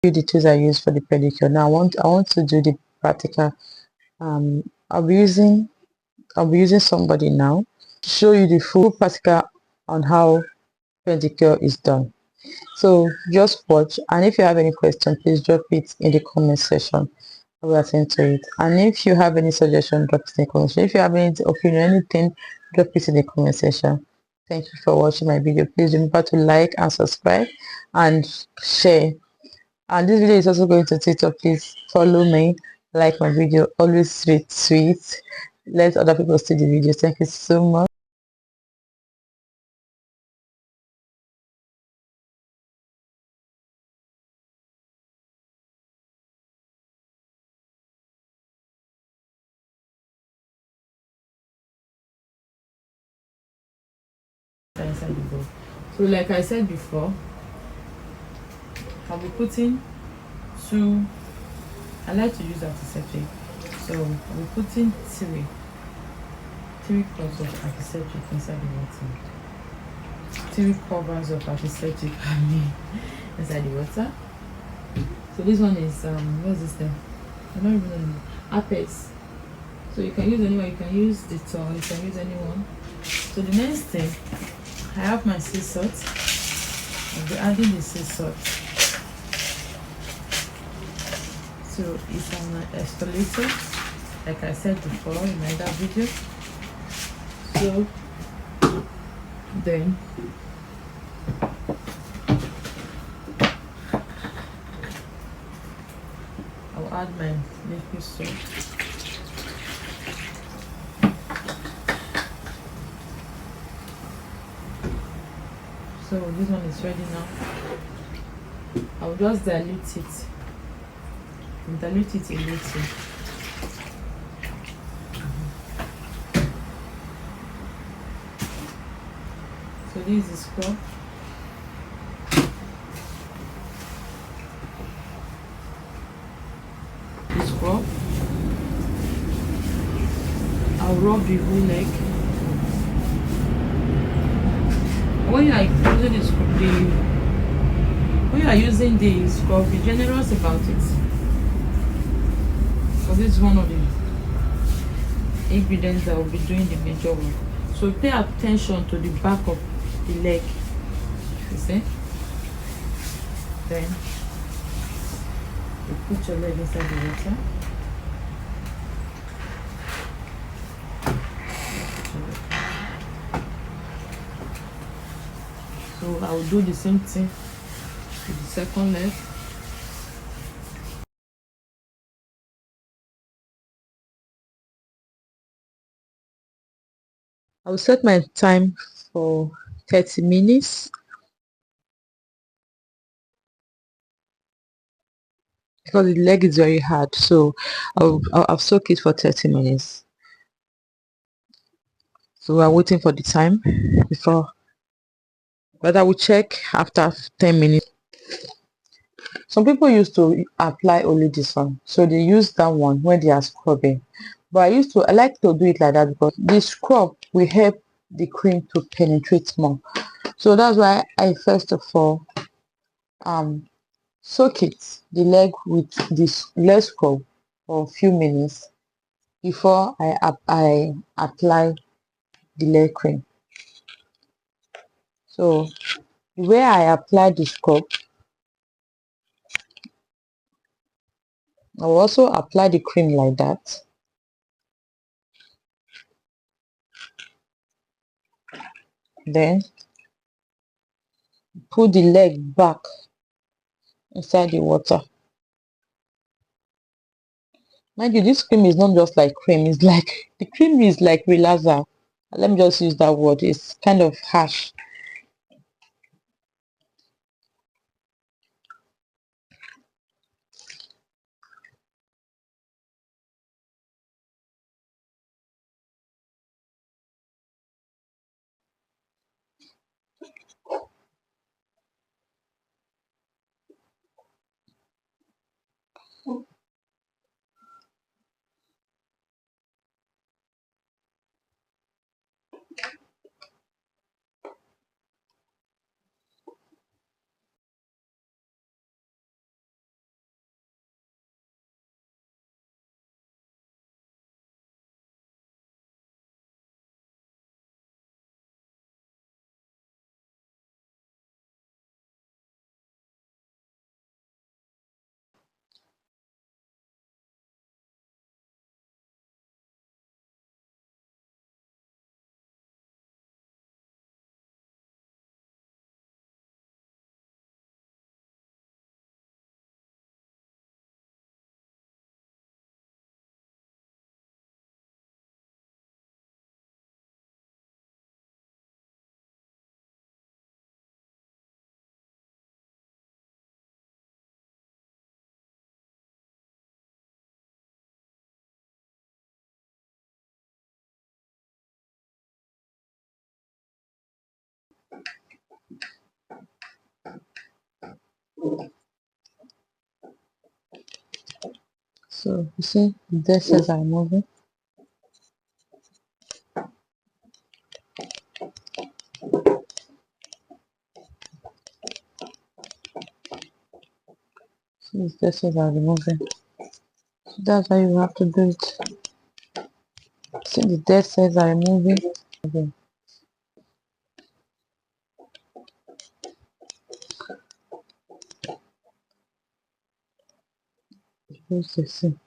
you the tools I use for the pedicure. Now I want to do the practical. I'll be using somebody now to show you the full practical on how pedicure is done. So just watch, and if you have any question, please drop it in the comment section. I will attend to it. And if you have any suggestion, drop it in the comment section. If you have any opinion, anything, drop it in the comment section. Thank you for watching my video. Please remember to like and subscribe and share. And this video is also going to TikTok. Please follow me, like my video, always sweet. Let other people see the video. Thank you so much. Inside the bowl. So like I said before, I'll be putting two. I like to use antiseptic, so I'll be putting three cups of antiseptic inside the water. 3 covers of antiseptic inside the water. So this one is what's this thing? I don't even know. Apex. So you can use anyone. You can use the towel. You can use anyone. So the next thing, I have my sea salt. I'll be adding the sea salt. So it's an exfoliator, like I said before in my other video. So then I'll add my liquid soap. So this one is ready now. I'll just dilute it. Dilute it a little. So this is scrub. The scrub. I'll rub the whole leg. When you are using the scrub, be generous about it. So this is one of the ingredients that will be doing the major work. So pay attention to the back of the leg. You see? Then you put your leg inside the water. So I will do the same thing with the second leg. I will set my time for 30 minutes because the leg is very hard, so I'll soak it for 30 minutes. So we're waiting for the time before, but I will check after 10 minutes. Some people used to apply only this one, so they use that one when they are scrubbing. But I like to do it like that because the scrub will help the cream to penetrate more. So that's why I first of all soak it, the leg, with this leg scrub for a few minutes before I apply the leg cream. So the way I apply the scrub, I will also apply the cream like that. Then put the leg back inside the water. Mind you, this cream is not just like cream, it's like the cream is like relaxer. Let me just use that word, it's kind of harsh. So you see the cells are moving. See the cells are removing. So that's why you have to do it. See the dead cells are removing. Okay. Use the same.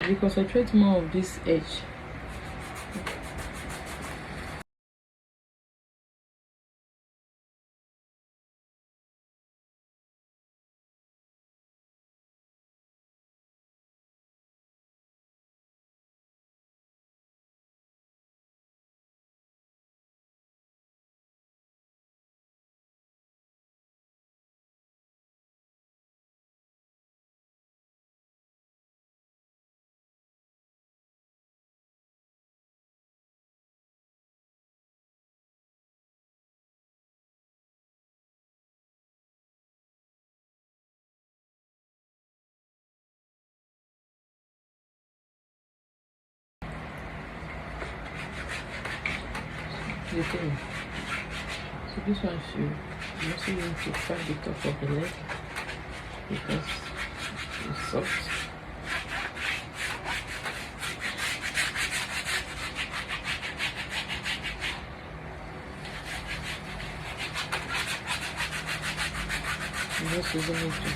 We concentrate more of this edge. The thing. So this one should you also need to try the top of the leg because it's soft. You also need to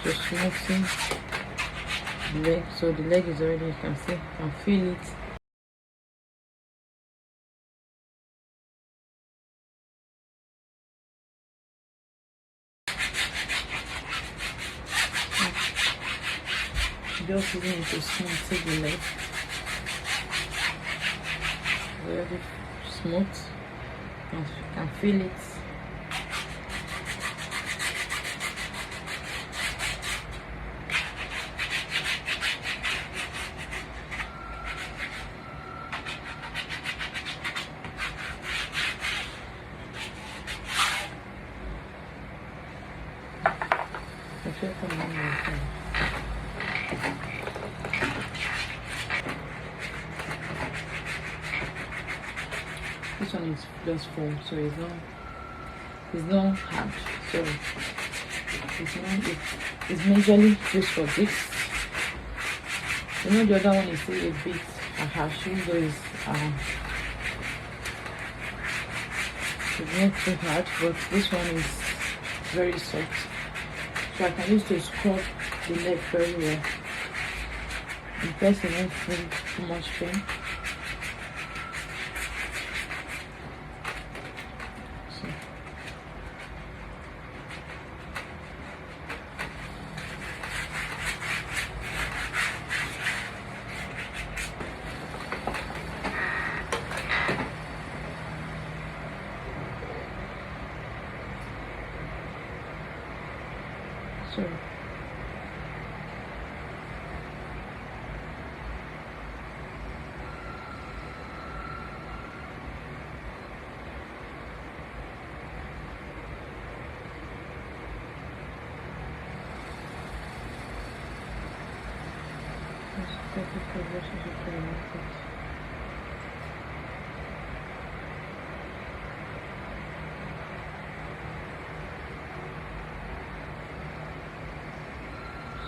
just smoothing the leg. So the leg is already, you can see, you can feel it. Just using it to smooth the leg. Very smooth. You can feel it. check on one more time. This one is just foam, so it's not hard. So it's majorly just for this. You know, the other one is still a bit harsh, though it's not too hard, but this one is very soft. So I can use to scrub the leg very well. The person won't feel too much pain. So,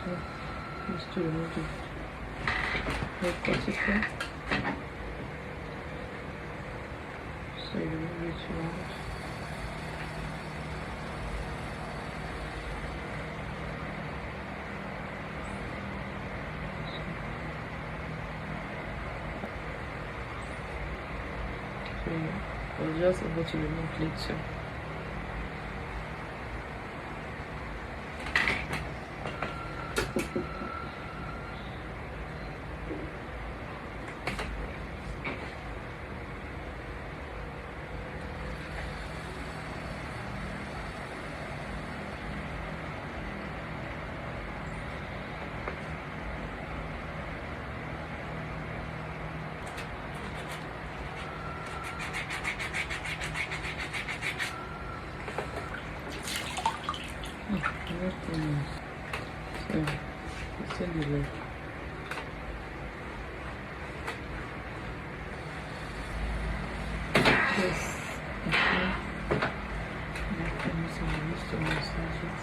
so just to remove the pedicure. So you remove it around. So I was just able to remove it. So nothing else. So it's in the leg. Yes. Okay. Nothing else. I used to massage it.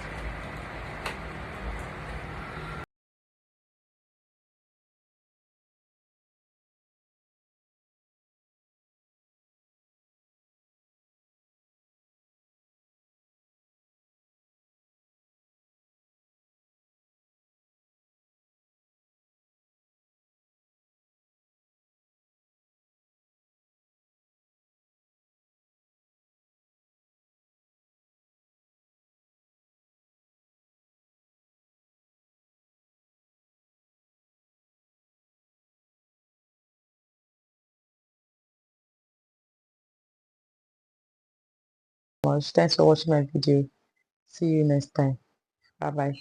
Thanks for watching my video. See you next time. Bye bye.